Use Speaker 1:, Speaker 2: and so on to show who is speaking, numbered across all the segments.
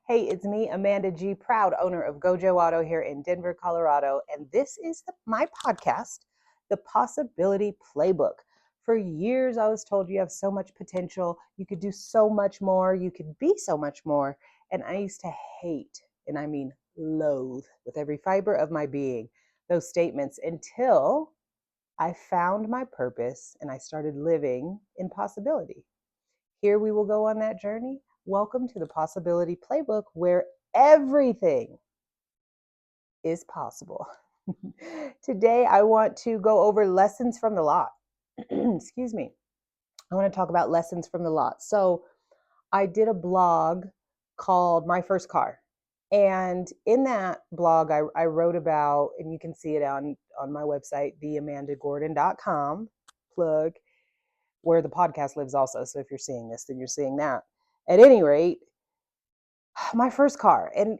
Speaker 1: Hey, it's me, Amanda G., proud owner of GoJo Auto here in Denver, Colorado, and this is my podcast, The Possibility Playbook. For years, I was told you have so much potential, you could do so much more, you could be so much more, and I used to hate, and I mean loathe, with every fiber of my being, those statements until I found my purpose and I started living in possibility. Here we will go on that journey. Welcome to the Possibility Playbook, where everything is possible. Today, I want to go over lessons from the lot. Excuse me. I want to talk about lessons from the lot. So, I did a blog called My First Car. And in that blog, I wrote about, and you can see it on my website, theamandagordon.com, plug, where the podcast lives also. So if you're seeing this, then you're seeing that. At any rate, my first car, and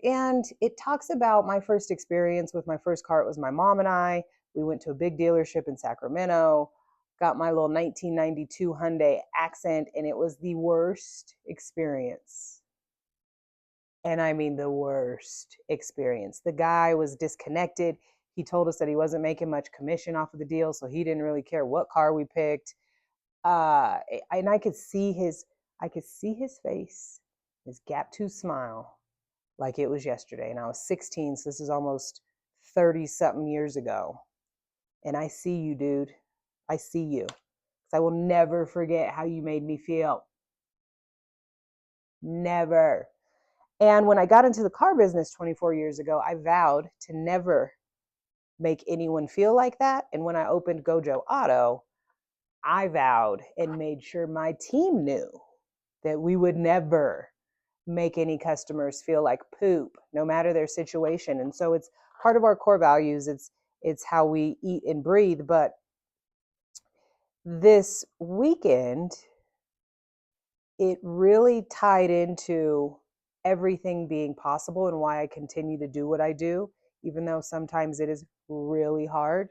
Speaker 1: it talks about my first experience with my first car. It was my mom and I. We went to a big dealership in Sacramento, got my little 1992 Hyundai Accent, and it was the worst experience. And I mean the worst experience. The guy was disconnected. He told us that he wasn't making much commission off of the deal, so he didn't really care what car we picked. And I could see his face, his gap tooth smile, like it was yesterday. And I was 16, so this is almost 30 something years ago. And I see you, dude. I see you. I will never forget how you made me feel. Never. And when I got into the car business 24 years ago, I vowed to never make anyone feel like that. And when I opened GoJo Auto, I vowed and made sure my team knew that we would never make any customers feel like poop, no matter their situation. And so it's part of our core values. It's how we eat and breathe. But this weekend, it really tied into everything being possible and why I continue to do what I do, even though sometimes it is really hard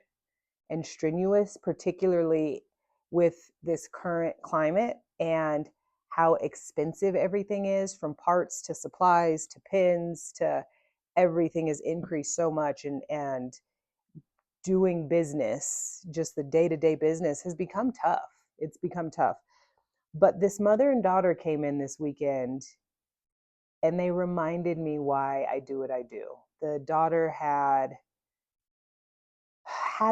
Speaker 1: and strenuous, particularly with this current climate and how expensive everything is, from parts to supplies to pins to everything has increased so much, and doing business, just the day-to-day business, has become tough. It's become tough. But this mother and daughter came in this weekend and they reminded me why I do what I do. The daughter had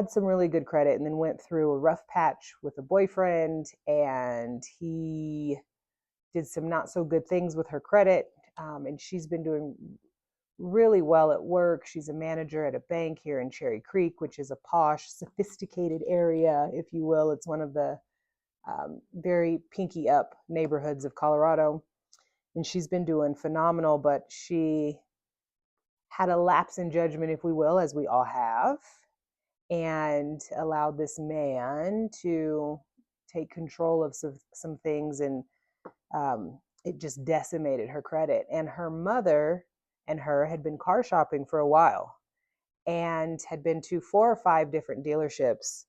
Speaker 1: some really good credit and then went through a rough patch with a boyfriend, and he did some not so good things with her credit. And she's been doing really well at work. She's a manager at a bank here in Cherry Creek, which is a posh, sophisticated area, if you will. It's one of the very pinky up neighborhoods of Colorado. And she's been doing phenomenal, but she had a lapse in judgment, if we will, as we all have, and allowed this man to take control of some things, and it just decimated her credit. And her mother and her had been car shopping for a while and had been to 4 or 5 different dealerships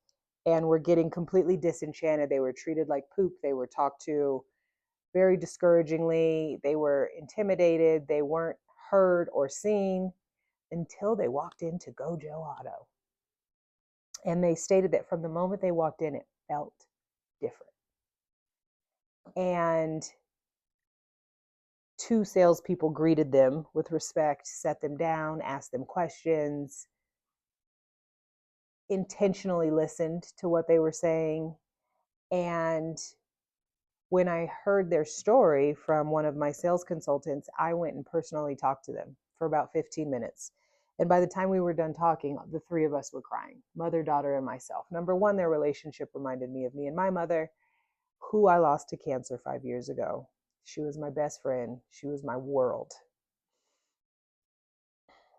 Speaker 1: and were getting completely disenchanted. They were treated like poop. They were talked to very discouragingly. They were intimidated. They weren't heard or seen until they walked into GoJo Auto. And they stated that from the moment they walked in, it felt different. And 2 salespeople greeted them with respect, set them down, asked them questions, intentionally listened to what they were saying. And when I heard their story from one of my sales consultants, I went and personally talked to them for about 15 minutes. And by the time we were done talking, the 3 of us were crying, mother, daughter, and myself. Number one, their relationship reminded me of me and my mother, who I lost to cancer 5 years ago. She was my best friend. She was my world.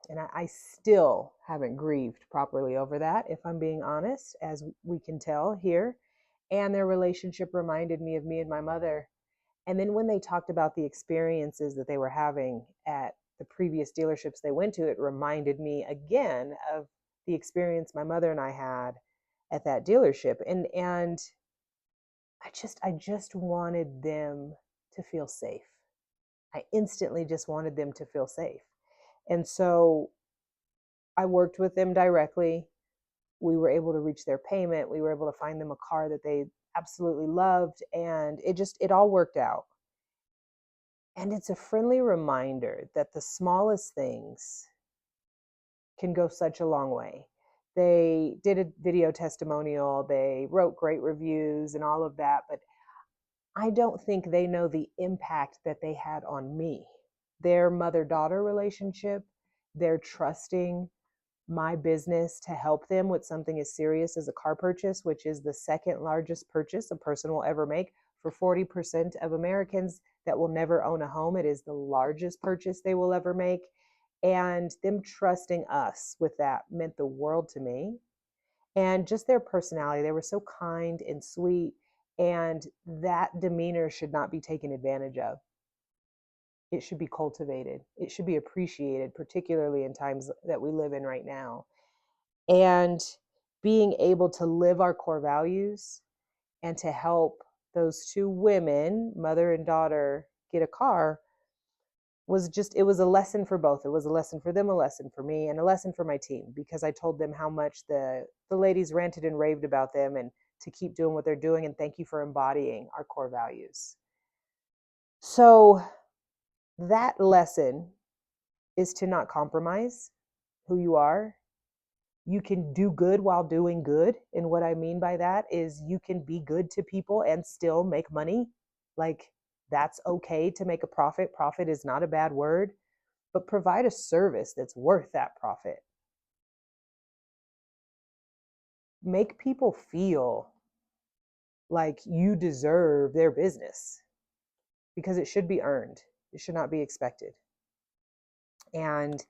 Speaker 1: And I still haven't grieved properly over that, if I'm being honest, as we can tell here. And their relationship reminded me of me and my mother. And then when they talked about the experiences that they were having at the previous dealerships they went to, it reminded me again of the experience my mother and I had at that dealership. And I just wanted them to feel safe. I instantly just wanted them to feel safe. And so I worked with them directly. We were able to reach their payment. We were able to find them a car that they absolutely loved. And it all worked out. And it's a friendly reminder that the smallest things can go such a long way. They did a video testimonial, they wrote great reviews and all of that, but I don't think they know the impact that they had on me. Their mother-daughter relationship, their trusting my business to help them with something as serious as a car purchase, which is the second largest purchase a person will ever make. For 40% of Americans that will never own a home, it is the largest purchase they will ever make. And them trusting us with that meant the world to me. And just their personality, they were so kind and sweet. And that demeanor should not be taken advantage of. It should be cultivated. It should be appreciated, particularly in times that we live in right now. And being able to live our core values and to help those two women, mother and daughter, get a car it was a lesson for both. It was a lesson for them, a lesson for me, and a lesson for my team, because I told them how much the ladies ranted and raved about them, and to keep doing what they're doing, and thank you for embodying our core values. So that lesson is to not compromise who you are. You can do good while doing good. And what I mean by that is you can be good to people and still make money. Like, that's okay to make a profit. Profit is not a bad word, but provide a service that's worth that profit. Make people feel like you deserve their business, because it should be earned. It should not be expected. And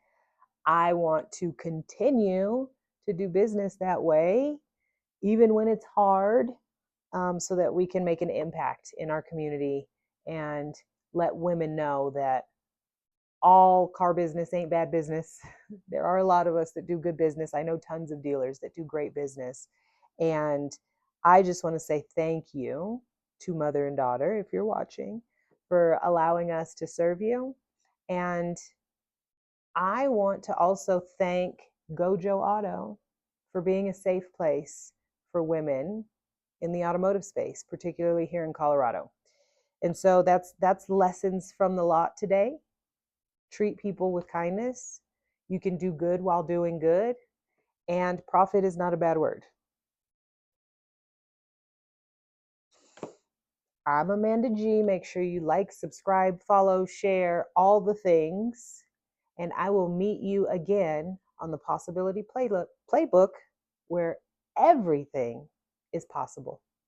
Speaker 1: I want to continue to do business that way, even when it's hard, so that we can make an impact in our community and let women know that all car business ain't bad business. There are a lot of us that do good business. I know tons of dealers that do great business. And I just want to say thank you to mother and daughter, if you're watching, for allowing us to serve you. And I want to also thank GoJo Auto for being a safe place for women in the automotive space, particularly here in Colorado. And so that's lessons from the lot today. Treat people with kindness. You can do good while doing good. And profit is not a bad word. I'm Amanda G. Make sure you like, subscribe, follow, share, all the things. And I will meet you again on the Possibility Playbook, where everything is possible.